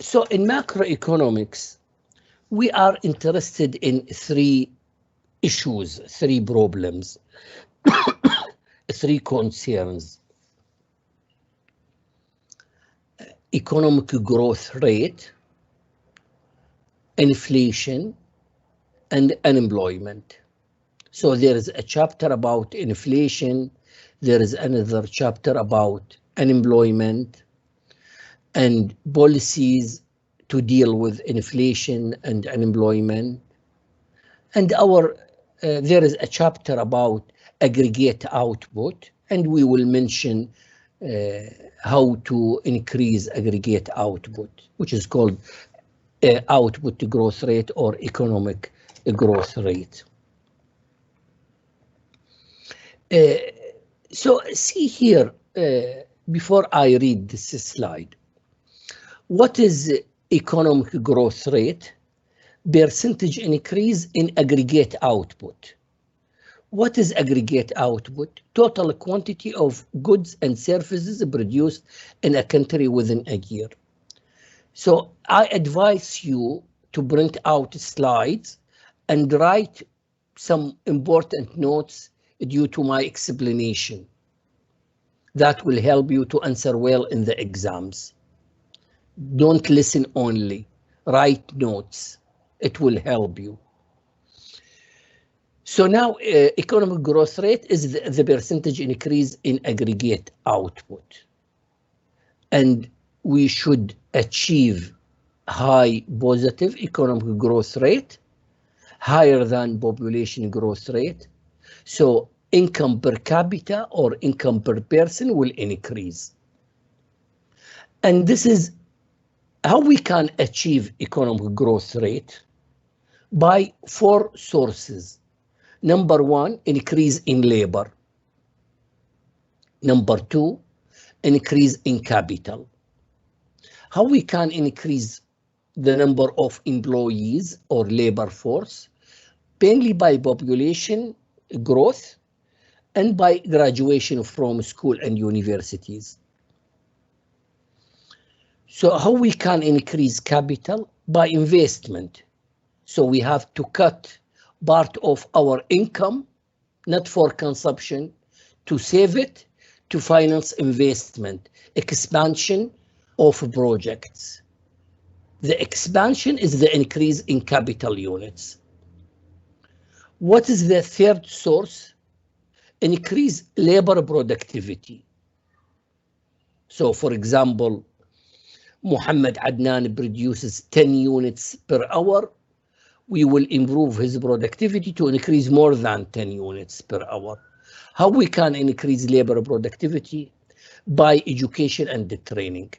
So in macroeconomics, we are interested in three issues, three problems, three concerns: economic growth rate, inflation, and unemployment. So there is a chapter about inflation, there is another chapter about unemployment and policies to deal with inflation and unemployment. And there is a chapter about aggregate output, and we will mention how to increase aggregate output, which is called output growth rate or economic growth rate. So see here, before I read this slide, what is economic growth rate? Percentage increase in aggregate output. What is aggregate output? Total quantity of goods and services produced in a country within a year. So I advise you to print out slides and write some important notes due to my explanation. That will help you to answer well in the exams. Don't listen only, write notes. It will help you. So now economic growth rate is the percentage increase in aggregate output. And we should achieve high positive economic growth rate, higher than population growth rate. So income per capita or income per person will increase. And this is how we can achieve economic growth rate: by four sources. Number one, increase in labor. Number two, increase in capital. How we can increase the number of employees or labor force? Mainly by population growth and by graduation from school and universities. So how we can increase capital? By investment. So we have to cut part of our income, not for consumption, to save it, to finance investment, expansion of projects. The expansion is the increase in capital units. What is the third source? Increase labor productivity. So for example, Muhammad Adnan produces 10 units per hour. We will improve his productivity to increase more than 10 units per hour. How we can increase labor productivity? By education and training.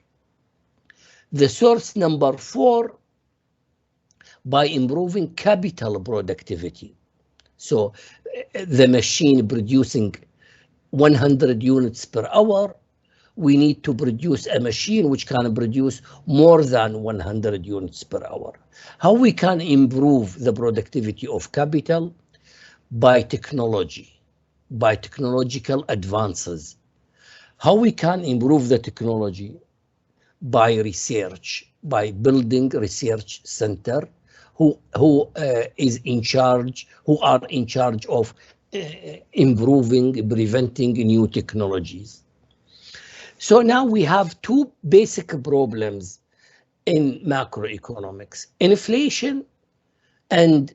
The source number four, by improving capital productivity. So the machine producing 100 units per hour, we need to produce a machine which can produce more than 100 units per hour. How we can improve the productivity of capital? By technology, by technological advances. How we can improve the technology? By research, by building research center who are in charge of improving, preventing new technologies. So now we have two basic problems in macroeconomics: inflation and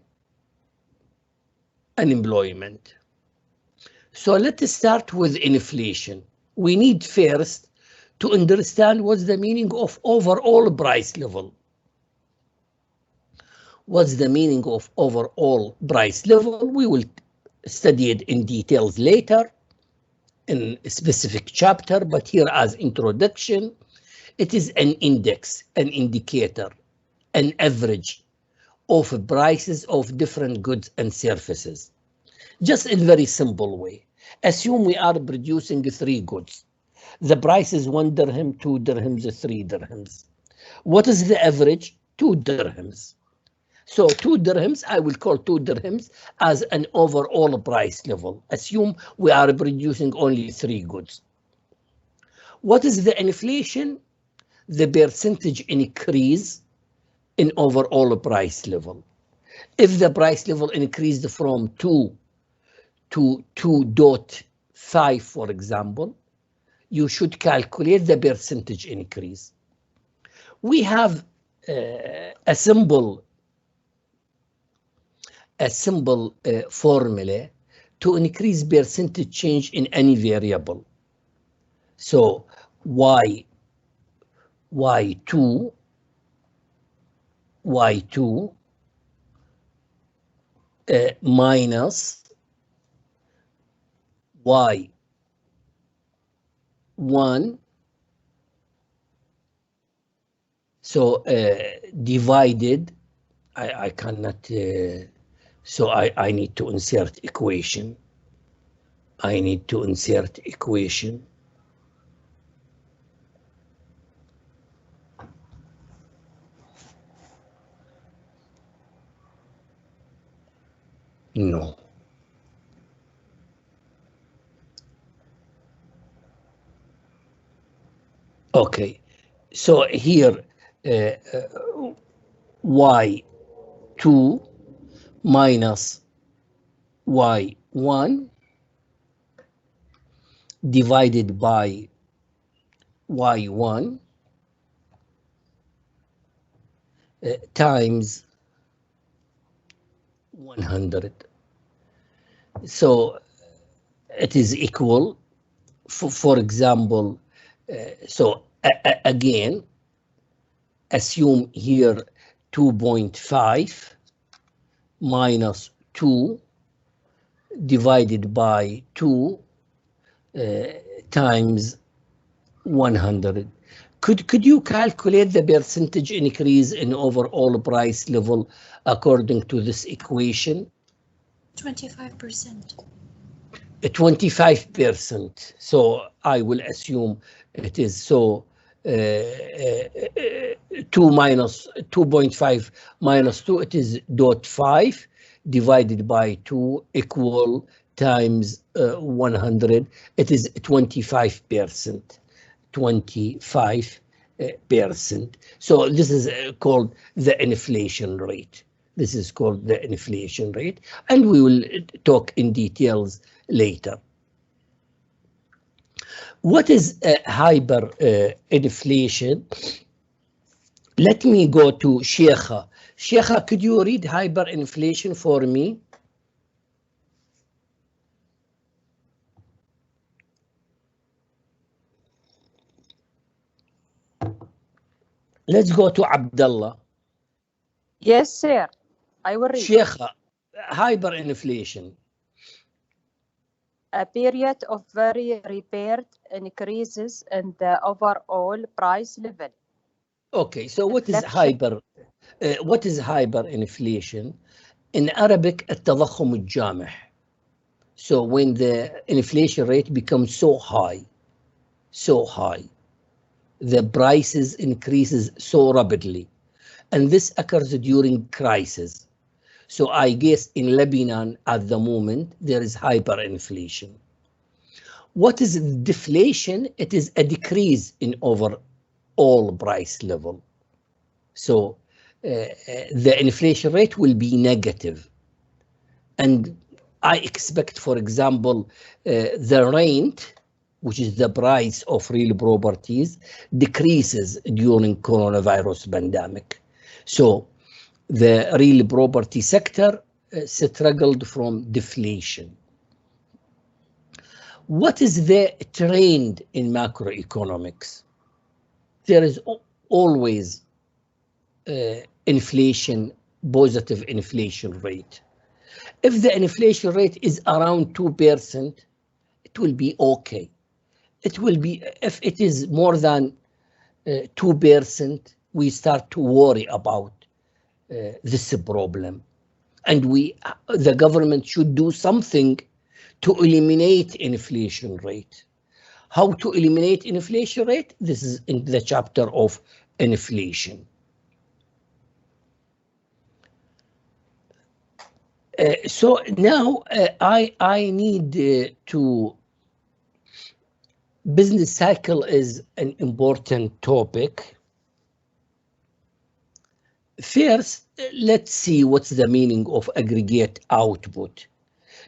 unemployment. So let's start with inflation. We need first to understand what's the meaning of overall price level. What's the meaning of overall price level? We will study it in details later in a specific chapter, but here as introduction, it is an index, an indicator, an average of prices of different goods and services. Just in a very simple way. Assume we are producing 3 goods. The price is 1 dirham, 2 dirhams, 3 dirhams. What is the average? 2 dirhams. So 2 dirhams, I will call 2 dirhams as an overall price level. Assume we are producing only 3 goods. What is the inflation? the percentage increase in overall price level. If the price level increased from 2 to 2.5, for example, you should calculate the percentage increase. We have a simple formula to increase percentage change in any variable. So y2 minus y1, so divided, I cannot, so I need to insert equation. No. Okay, so here y2 minus y1 divided by y1 times 100. So it is equal, for example, so again, assume here 2.5 minus 2 divided by 2 times 100. Could you calculate the percentage increase in overall price level according to this equation? 25%. 25%. So I will assume it is so 2 minus 2.5 minus 2, it is 0.5 divided by 2 equal times 100. It is 25%. 25%. So this is called the inflation rate. This is called the inflation rate, and we will talk in details later. What is hyperinflation? Let me go to Sheikha. Sheikha, could you read hyperinflation for me? Let's go to Abdullah. Yes, sir. I will read. Sheikha, hyperinflation. A period of very rapid increases in the overall price level. Okay, so what is hyperinflation? In Arabic, التضخم الجامح. So when the inflation rate becomes so high, the prices increases so rapidly, and this occurs during crisis. So I guess in Lebanon at the moment there is hyperinflation. What is deflation? It is a decrease in overall price level. So the inflation rate will be negative, and I expect, for example, the rent, which is the price of real properties, decreases during coronavirus pandemic. So the real property sector struggled from deflation. What is the trend in macroeconomics? There is always inflation, positive inflation rate. If the inflation rate is around 2%, it will be okay. It will be, if it is more than 2%, we start to worry about this problem. And the government should do something to eliminate inflation rate. How to eliminate inflation rate? This is in the chapter of inflation. So now I need to business cycle is an important topic. First, let's see what's the meaning of aggregate output.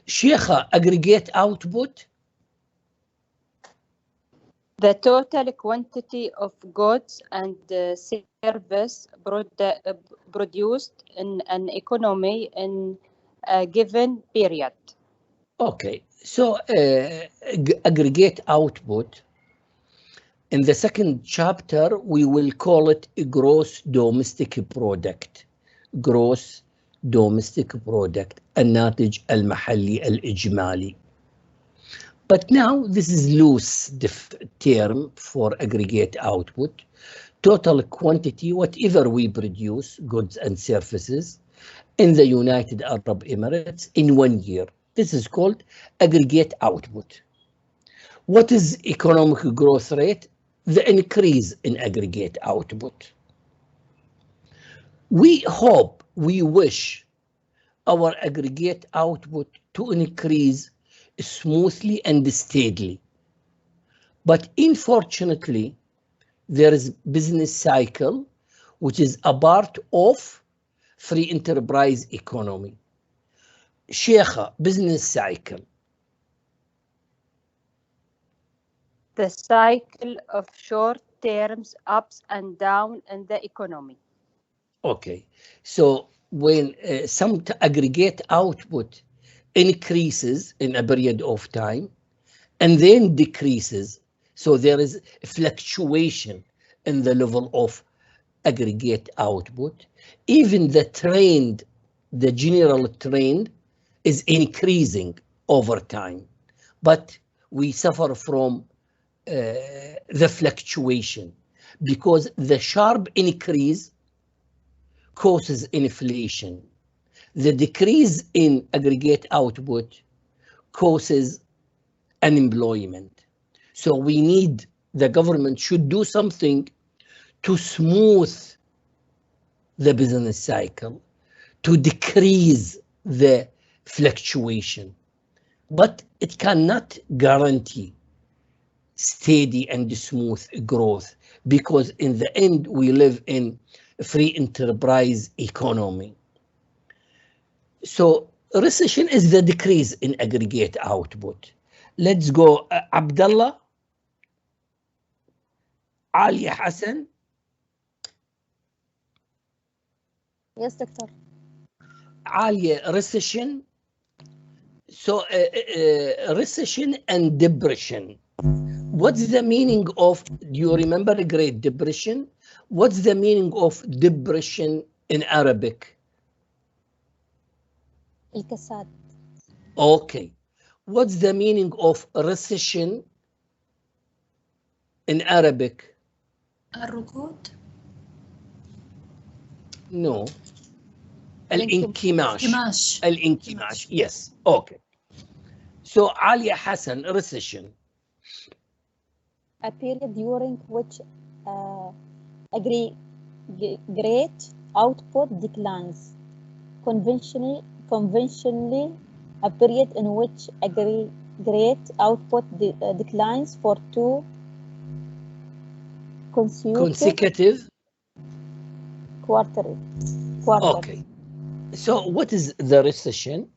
Sheikha, aggregate output? The total quantity of goods and service produced in an economy in a given period. Okay, so aggregate output, in the second chapter, we will call it gross domestic product. Gross domestic product, الناتج المحلي الإجمالي. But now this is loose term for aggregate output. Total quantity, whatever we produce, goods and services, in the United Arab Emirates in 1 year. This is called aggregate output. What is economic growth rate? The increase in aggregate output. We hope, we wish our aggregate output to increase smoothly and steadily. But unfortunately, there is business cycle, which is a part of free enterprise economy. Sheikha, business cycle. The cycle of short terms ups and down in the economy. Okay, so when some aggregate output increases in a period of time and then decreases, so there is a fluctuation in the level of aggregate output. Even the trend, the general trend is increasing over time, but we suffer from the fluctuation because the sharp increase causes inflation. The decrease in aggregate output causes unemployment. So we need, the government should do something to smooth the business cycle, to decrease the fluctuation. But it cannot guarantee steady and smooth growth because in the end we live in a free enterprise economy. So recession is the decrease in aggregate output. Let's go, Abdullah, Ali Hassan. Yes, doctor. Ali, recession. So recession and depression. What's the meaning of, do you remember the Great Depression? What's the meaning of depression in Arabic? الكساد. Okay. What's the meaning of recession in Arabic? الركود. No. الانكماش. الانكماش. Yes. Okay. So Ali Hassan, recession. A period during which aggregate output declines. Conventionally, a period in which aggregate output declines for two consecutive quarters. Okay. So what is the recession?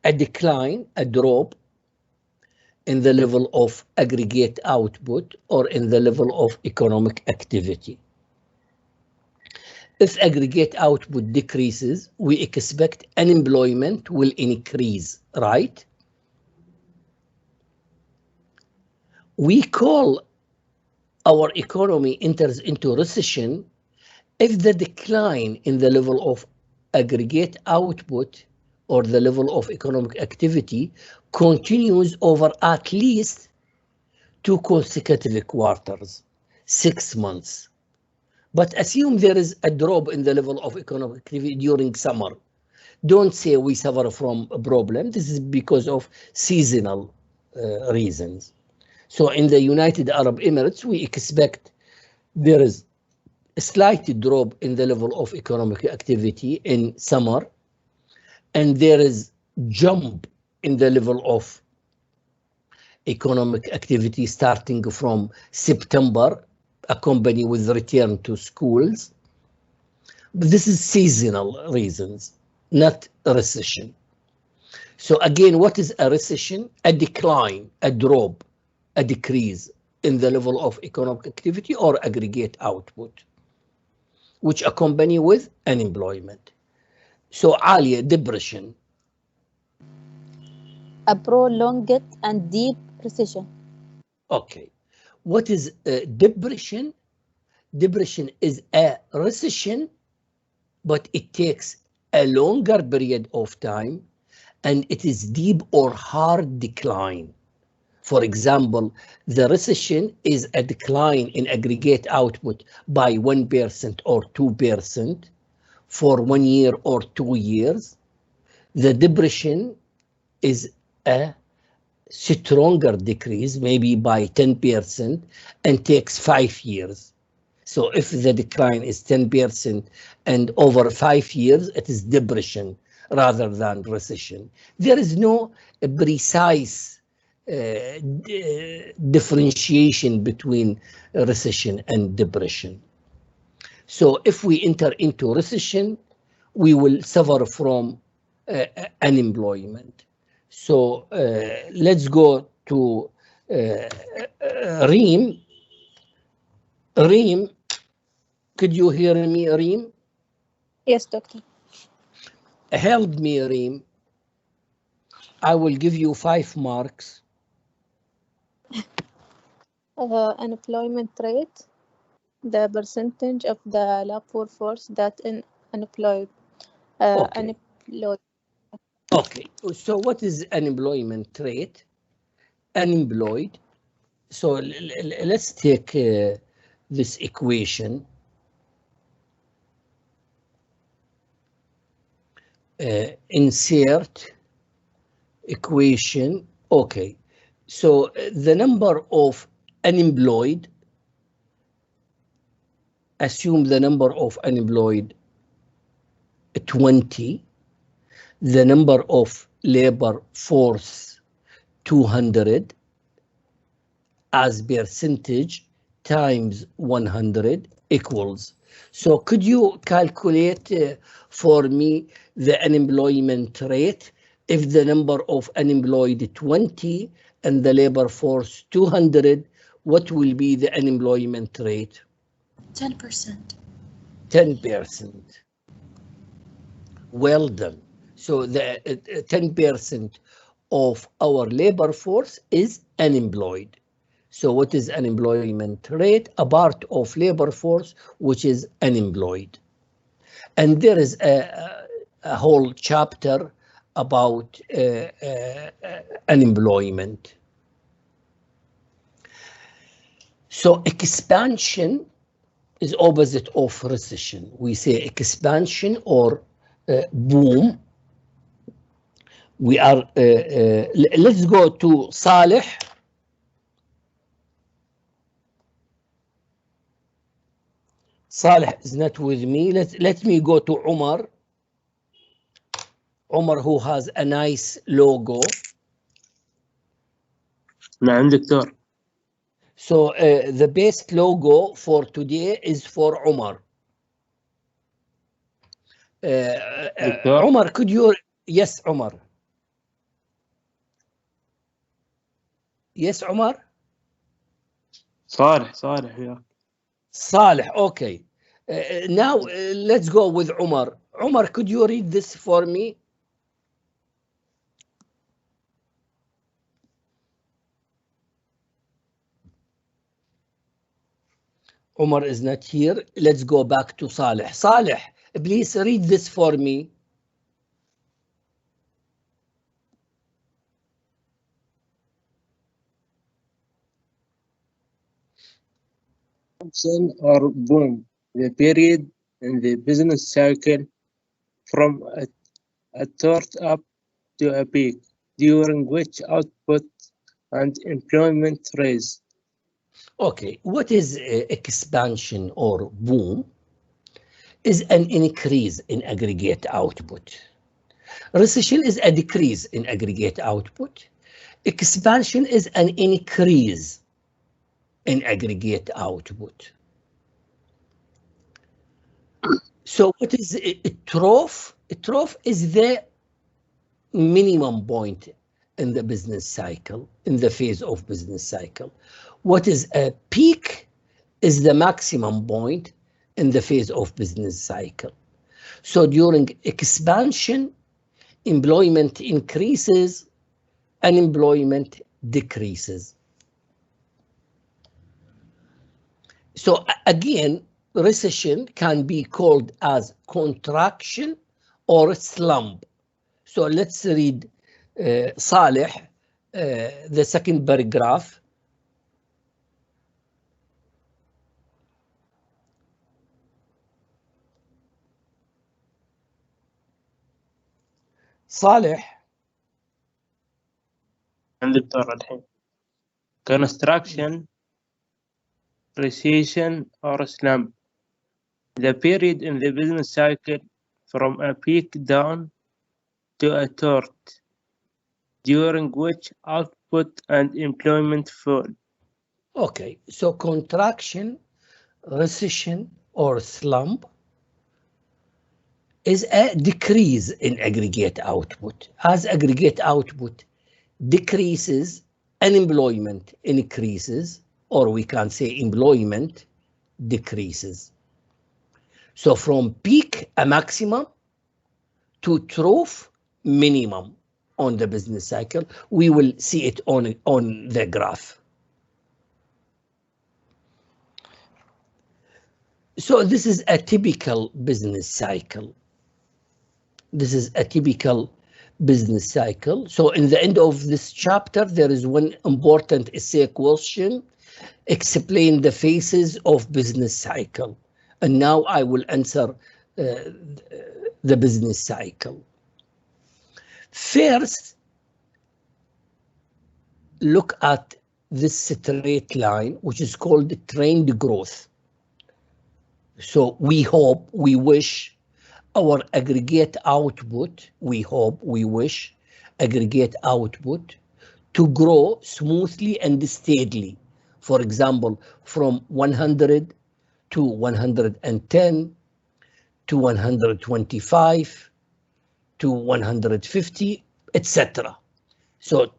A decline, a drop in the level of aggregate output or in the level of economic activity. If aggregate output decreases, we expect unemployment will increase, right? We call our economy enters into recession if the decline in the level of aggregate output or the level of economic activity continues over at least 2 consecutive quarters, 6 months. But assume there is a drop in the level of economic activity during summer. Don't say we suffer from a problem. This is because of seasonal reasons. So in the United Arab Emirates, we expect there is a slight drop in the level of economic activity in summer, and there is jump in the level of economic activity starting from September, accompanied with return to schools. But this is seasonal reasons, not a recession. So again, what is a recession? A decline, a drop, a decrease in the level of economic activity or aggregate output, which accompany with unemployment. So Alia, depression. A prolonged and deep recession. Okay. What is depression? Depression is a recession, but it takes a longer period of time and it is deep or hard decline. For example, the recession is a decline in aggregate output by 1% or 2% for 1 year or 2 years. The depression is a stronger decrease, maybe by 10%, and takes 5 years. So if the decline is 10% and over 5 years, it is depression rather than recession. There is no precise differentiation between recession and depression. So if we enter into recession, we will suffer from unemployment. So let's go to Reem. Reem, could you hear me, Reem? Yes, doctor. Help me, Reem. I will give you 5 marks. Unemployment rate, the percentage of the labor force that is unemployed. Okay. Okay, so what is unemployment rate? Unemployed. So let's take this equation. Insert equation. Okay, so the number of unemployed, assume the number of unemployed 20, the number of labor force 200 as percentage times 100 equals. So could you calculate for me the unemployment rate if the number of unemployed 20 and the labor force 200, what will be the unemployment rate? 10%. 10%. Well done. So the 10% of our labor force is unemployed. So what is unemployment rate? A part of labor force which is unemployed. And there is a whole chapter about unemployment. So expansion is opposite of recession. We say expansion or boom. We are, let's go to Saleh. Saleh is not with me. Let me go to Umar. Umar, who has a nice logo. نعم دكتور. So the best logo for today is for Umar. Umar, could you? Yes, Umar. Yes, Umar. صالح yeah. Saleh, okay. Now let's go with Umar. Umar, could you read this for me? Umar is not here. Let's go back to Saleh. Saleh, please read this for me. Or boom, the period in the business cycle from a start up to a peak, during which output and employment rise. Okay, what is expansion or boom? Is an increase in aggregate output. Recession is a decrease in aggregate output. Expansion is an increase in aggregate output. So what is a trough? A trough is the minimum point in the business cycle, in the phase of business cycle. What is a peak is the maximum point in the phase of business cycle. So during expansion, employment increases, unemployment decreases. So again, recession can be called as contraction or slump. So let's read Saleh, the second paragraph. Saleh. دكتور الحين. Construction, recession or slump. The period in the business cycle from a peak down to a trough, during which output and employment fall. Okay, so contraction, recession, or slump is a decrease in aggregate output. As aggregate output decreases, unemployment increases, or we can say employment decreases. So from peak, a maximum, to trough, minimum on the business cycle. We will see it on the graph. So this is a typical business cycle. This is a typical business cycle. So in the end of this chapter, there is one important essay question. Explain the phases of business cycle. And now I will answer the business cycle. First, look at this straight line, which is called trend growth. So we hope, we wish our aggregate output, we hope, we wish aggregate output to grow smoothly and steadily. For example, from 100 to 110 to 125 to 150, etc. So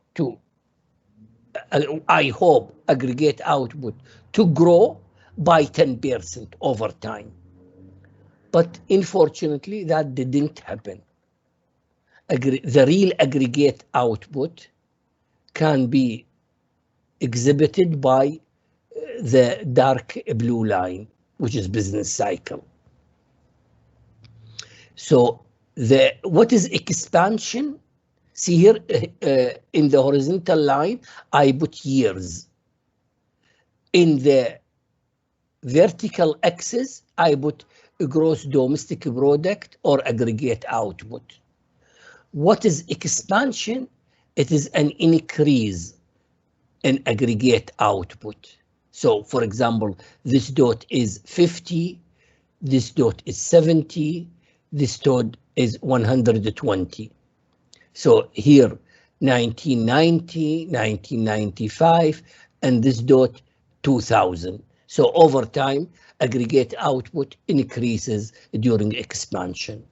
I hope aggregate output to grow by 10% over time. But unfortunately, that didn't happen. The real aggregate output can be exhibited by the dark blue line, which is business cycle. So what is expansion? See here in the horizontal line, I put years. In the vertical axis, I put gross domestic product or aggregate output. What is expansion? It is an increase in aggregate output. So for example, this dot is 50, this dot is 70, this dot is 120. So here 1990, 1995, and this dot 2000. So over time, aggregate output increases during expansion.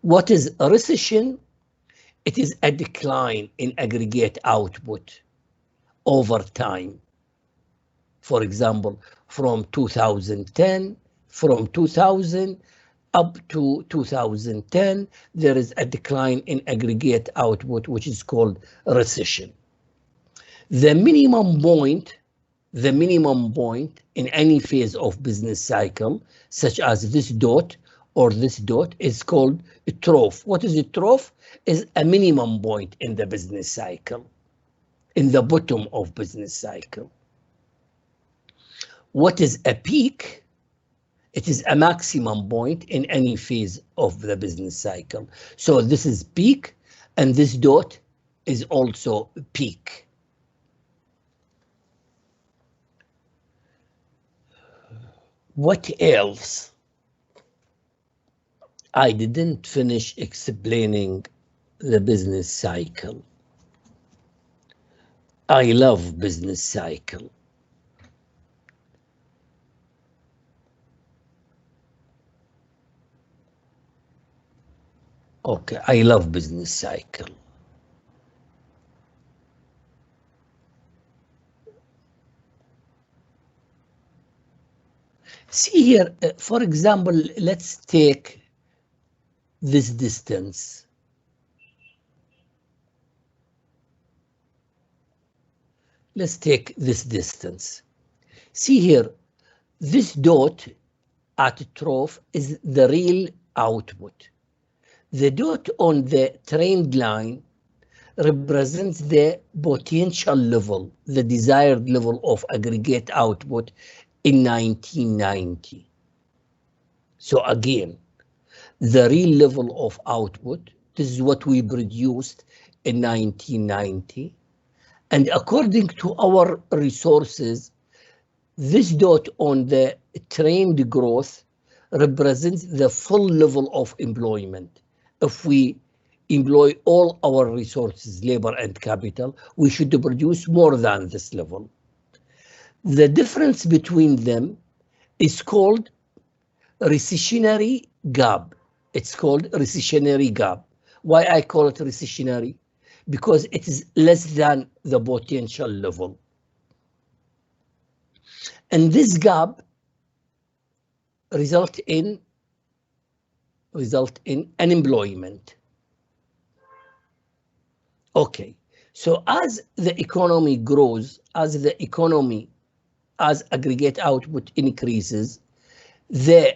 What is a recession? It is a decline in aggregate output over time. For example, from 2010, from 2000 up to 2010, there is a decline in aggregate output, which is called recession. The minimum point in any phase of business cycle, such as this dot or this dot, is called a trough. What is a trough? Is a minimum point in the business cycle, in the bottom of business cycle. What is a peak? It is a maximum point in any phase of the business cycle. So this is peak, and this dot is also peak. What else? I didn't finish explaining the business cycle. I love business cycle. Okay, I love business cycle. See here, for example, let's take this distance. Let's take this distance. See here, this dot at trough is the real output. The dot on the trend line represents the potential level, the desired level of aggregate output in 1990. So again, the real level of output, this is what we produced in 1990. And according to our resources, this dot on the trend growth represents the full level of employment. If we employ all our resources, labor and capital, we should produce more than this level. The difference between them is called recessionary gap. It's called recessionary gap. Why I call it recessionary? Because it is less than the potential level. And this gap result in unemployment. Okay, so as the economy grows, as aggregate output increases, the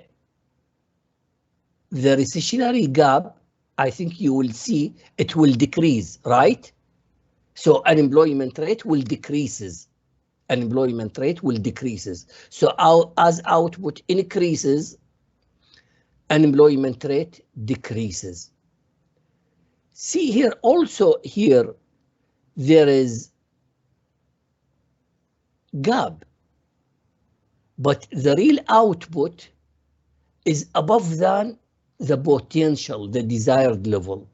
recessionary gap, I think you will see it will decrease, right? So unemployment rate will decreases. Unemployment rate will decreases. So as output increases, unemployment rate decreases. See here, also here, there is gap, but the real output is above than the potential, the desired level.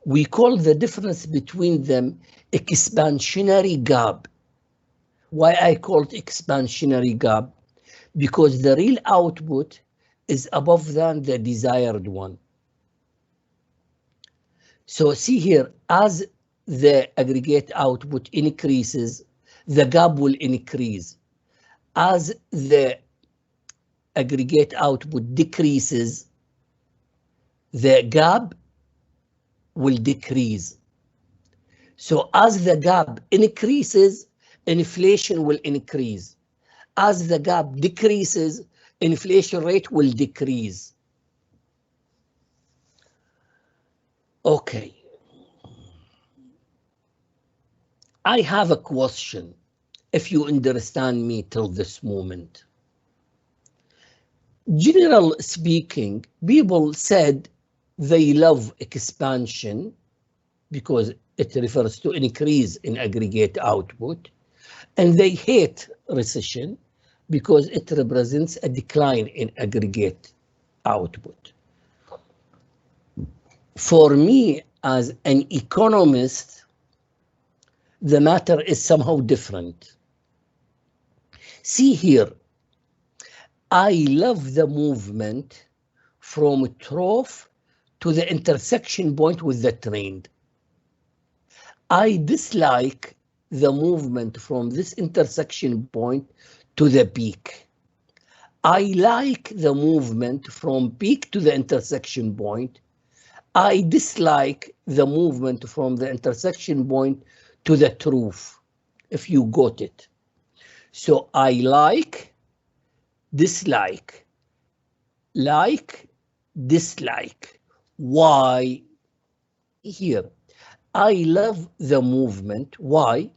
We call the difference between them expansionary gap. Why I call it expansionary gap? Because the real output is above than the desired one. So see here, as the aggregate output increases, the gap will increase. As the aggregate output decreases, the gap will decrease. So as the gap increases, inflation will increase. As the gap decreases, inflation rate will decrease. Okay. I have a question, if you understand me till this moment. Generally speaking, people said they love expansion because it refers to increase in aggregate output, and they hate recession because it represents a decline in aggregate output. For me, as an economist, the matter is somehow different. See here, I love the movement from trough to the intersection point with the trend. I dislike the movement from this intersection point to the peak. I like the movement from peak to the intersection point. I dislike the movement from the intersection point to the trough, if you got it. So I like, dislike, like, dislike. Why? Here, I love the movement. Why?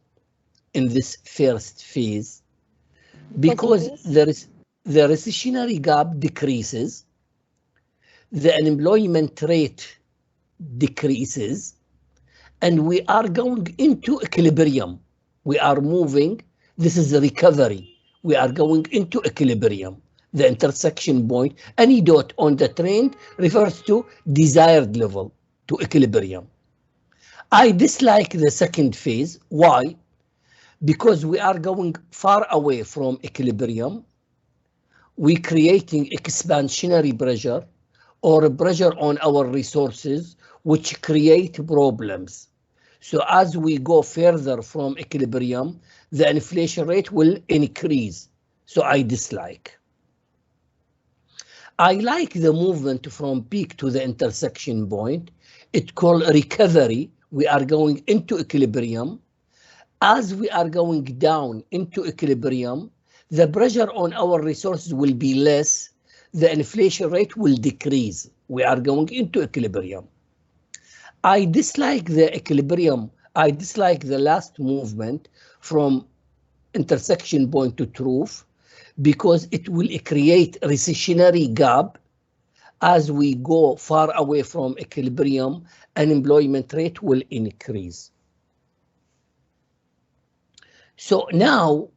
In this first phase, because the recessionary gap decreases, the unemployment rate decreases, and we are going into equilibrium. We are moving, this is the recovery. We are going into equilibrium, the intersection point. Any dot on the trend refers to desired level, to equilibrium. I dislike the second phase. Why? Because we are going far away from equilibrium. We're creating expansionary pressure or pressure on our resources, which create problems. So as we go further from equilibrium, the inflation rate will increase. So I dislike. I like the movement from peak to the intersection point. It's called recovery. We are going into equilibrium. As we are going down into equilibrium, the pressure on our resources will be less. The inflation rate will decrease. We are going into equilibrium. I dislike the equilibrium. I dislike the last movement from intersection point to trough, because it will create recessionary gap. As we go far away from equilibrium, unemployment rate will increase. So now,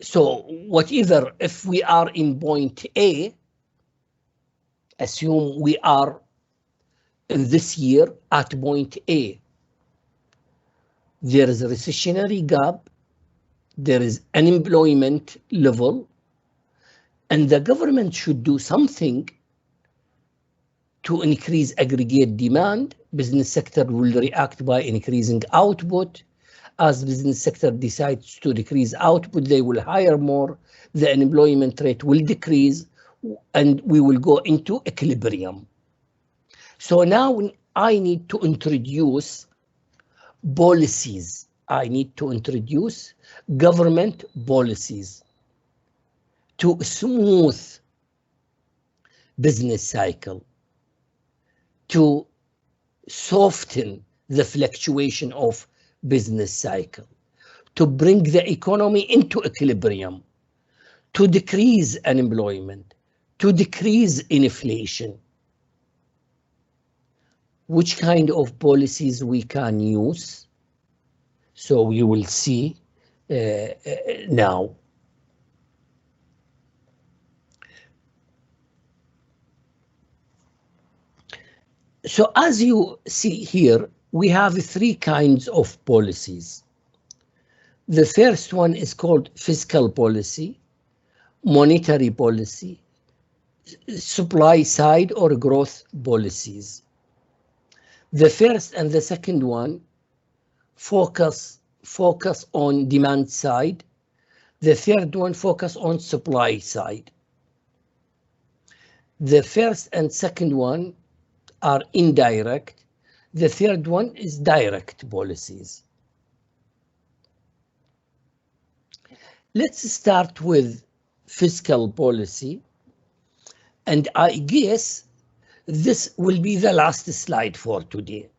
so whatever, if we are in point A, assume we are in this year at point A, there is a recessionary gap, there is unemployment level, and the government should do something to increase aggregate demand. Business sector will react by increasing output. As business sector decides to decrease output, they will hire more, the unemployment rate will decrease, and we will go into equilibrium. So now I need to introduce policies. I need to introduce government policies to smooth business cycle, to soften the fluctuation of business cycle, to bring the economy into equilibrium, to decrease unemployment, to decrease inflation. Which kind of policies we can use? So you will see now. So as you see here, we have three kinds of policies. The first one is called fiscal policy, monetary policy, supply side or growth policies. The first and the second one focus on demand side. The third one focus on supply side. The first and second one are indirect. The third one is direct policies. Let's start with fiscal policy, and I guess this will be the last slide for today,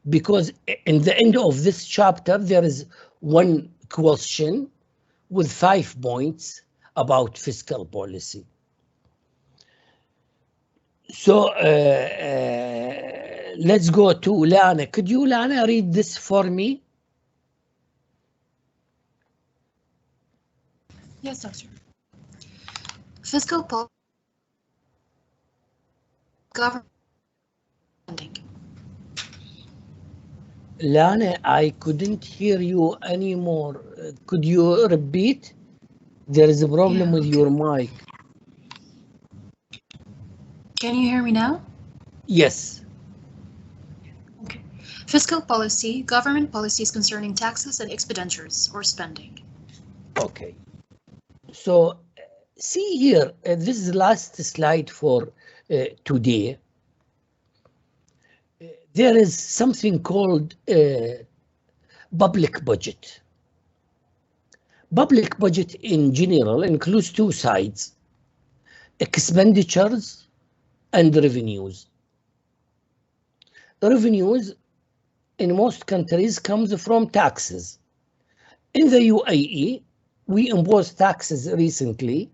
because in the end of this chapter there is one question with 5 points about fiscal policy. So let's go to Lana. Could you, Lana, read this for me? Yes, doctor. Fiscal policy. Government. Lana, I couldn't hear you anymore. Could you repeat? There is a problem with your mic. Can you hear me now? Yes. Okay. Fiscal policy, government policies concerning taxes and expenditures or spending. Okay. So see here, this is the last slide for today. There is something called public budget. Public budget in general includes two sides, expenditures and revenues. Revenues in most countries comes from taxes. In the UAE, we imposed taxes recently,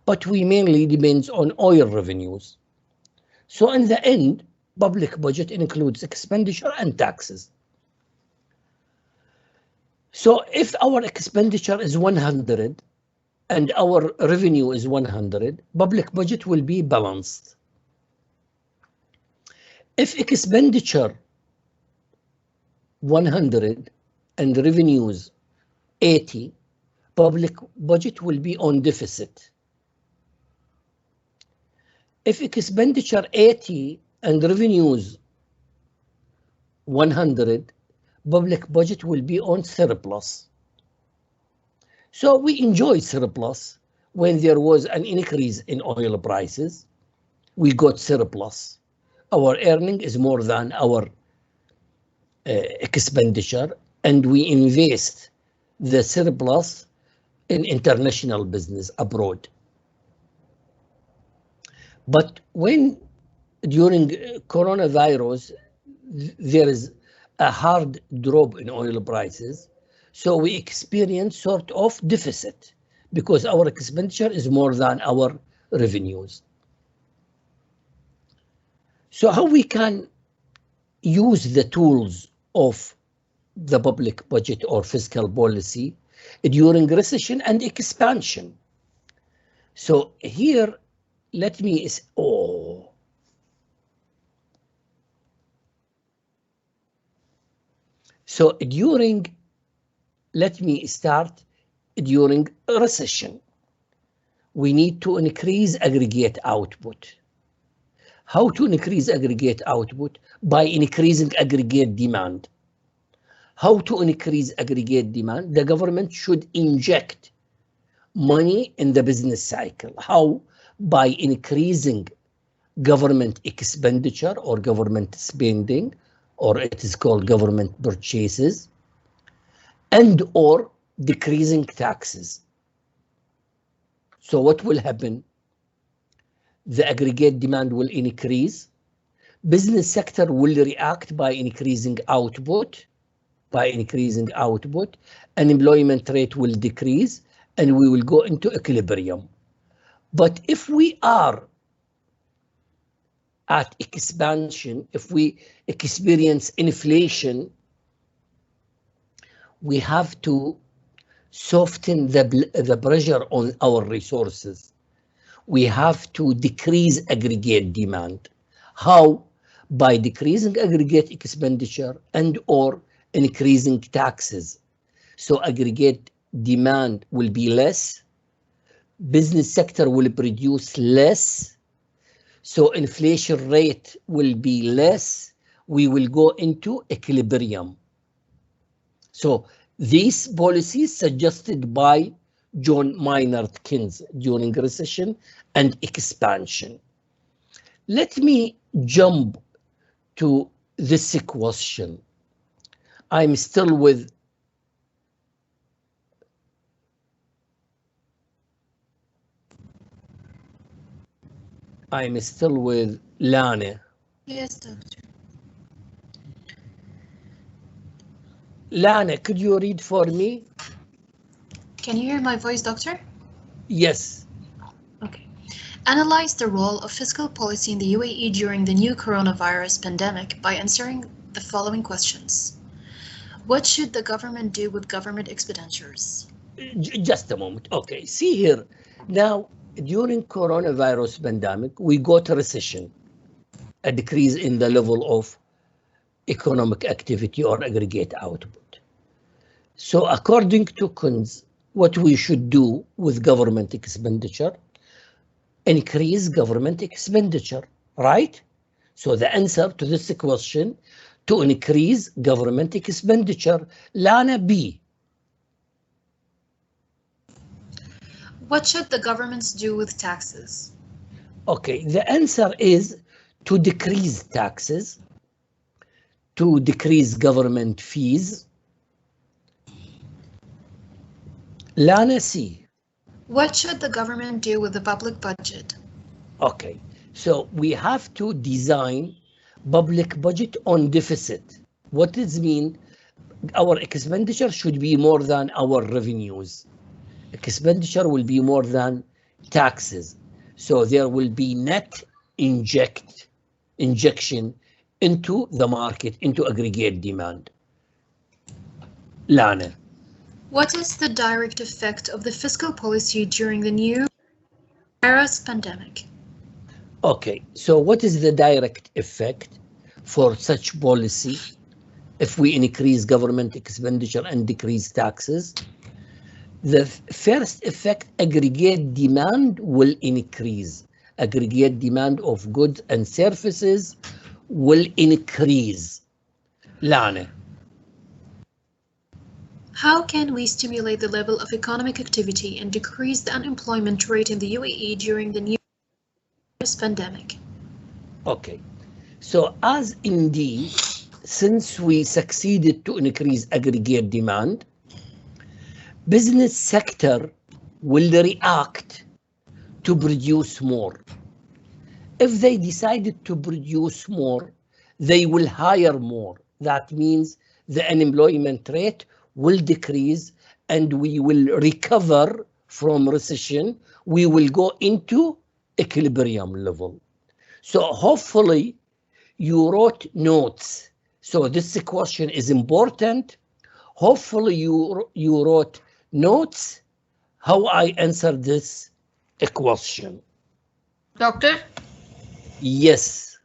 but we mainly depend on oil revenues. So in the end, public budget includes expenditure and taxes. So if our expenditure is 100 and our revenue is 100, public budget will be balanced. If expenditure 100 and revenues 80, public budget will be on deficit. If expenditure 80 and revenues 100, public budget will be on surplus. So we enjoyed surplus when there was an increase in oil prices. We got surplus. Our earning is more than our expenditure, and we invest the surplus in international business abroad. But when during coronavirus, there is a hard drop in oil prices, so we experience sort of deficit because our expenditure is more than our revenues. So how we can use the tools of the public budget or fiscal policy during recession and expansion? So here, let me, So let me start during a recession. We need to increase aggregate output. How to increase aggregate output? By increasing aggregate demand. How to increase aggregate demand? The government should inject money in the business cycle. How? By increasing government expenditure or government spending, or it is called government purchases, and or decreasing taxes. So what will happen? The aggregate demand will increase. Business sector will react by increasing output. Unemployment rate will decrease, and we will go into equilibrium. But if we are at expansion, if we experience inflation, we have to soften the pressure on our resources. We have to decrease aggregate demand. How? By decreasing aggregate expenditure and or increasing taxes. So aggregate demand will be less, business sector will produce less, so inflation rate will be less, we will go into equilibrium. So these policies suggested by John Maynard Keynes during recession and expansion. Let me jump to this question. I'm still with Lana. Yes, doctor. Lana, could you read for me? Can you hear my voice, doctor? Yes. Okay. Analyze the role of fiscal policy in the UAE during the new coronavirus pandemic by answering the following questions. What should the government do with government expenditures? Just a moment. Okay, see here. Now, during coronavirus pandemic, we got a recession, a decrease in the level of economic activity or aggregate output. So according to Keynes, what we should do with government expenditure, increase government expenditure, right? So the answer to this question, to increase government expenditure. Lana B. What should the governments do with taxes? Okay, the answer is to decrease taxes, to decrease government fees. Lana C. What should the government do with the public budget? Okay, so we have to design public budget on deficit. What does it mean? Our expenditure should be more than our revenues. Expenditure will be more than taxes. So there will be net injection into the market, into aggregate demand. Lana. What is the direct effect of the fiscal policy during the new virus pandemic? Okay, so what is the direct effect? for such policy. If we increase government expenditure and decrease taxes, the first effect, aggregate demand will increase. Aggregate demand of goods and services will increase. Lana. How can we stimulate the level of economic activity and decrease the unemployment rate in the UAE during the new pandemic? Okay, so as indeed, since we succeeded to increase aggregate demand, business sector will react to produce more. If they decided to produce more, they will hire more. That means the unemployment rate will decrease and we will recover from recession. We will go into equilibrium level. So hopefully you wrote notes. So this question is important. Hopefully you wrote notes how I answer this question. Doctor? Yes.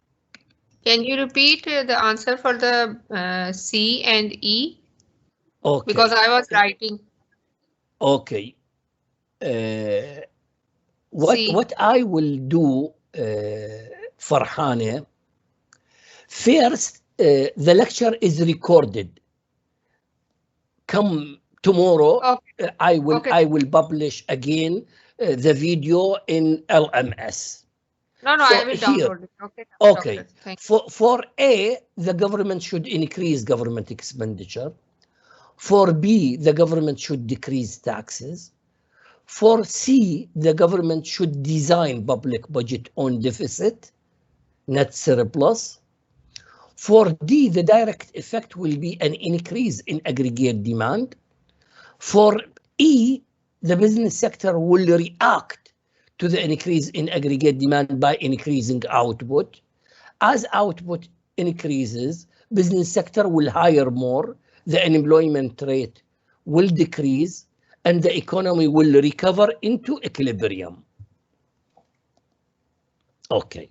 Can you repeat the answer for the C and E? Okay. Because I was writing. Okay. What I will do, Farhane, first, the lecture is recorded. Come tomorrow, Okay. I will publish again the video in LMS. No, So I will download it. Okay. Okay. Doctor, thank you. For A, the government should increase government expenditure. For B, the government should decrease taxes. For C, the government should design public budget on deficit, net surplus. For D, the direct effect will be an increase in aggregate demand. For E, the business sector will react to the increase in aggregate demand by increasing output. As output increases, business sector will hire more, the unemployment rate will decrease, and the economy will recover into equilibrium. Okay.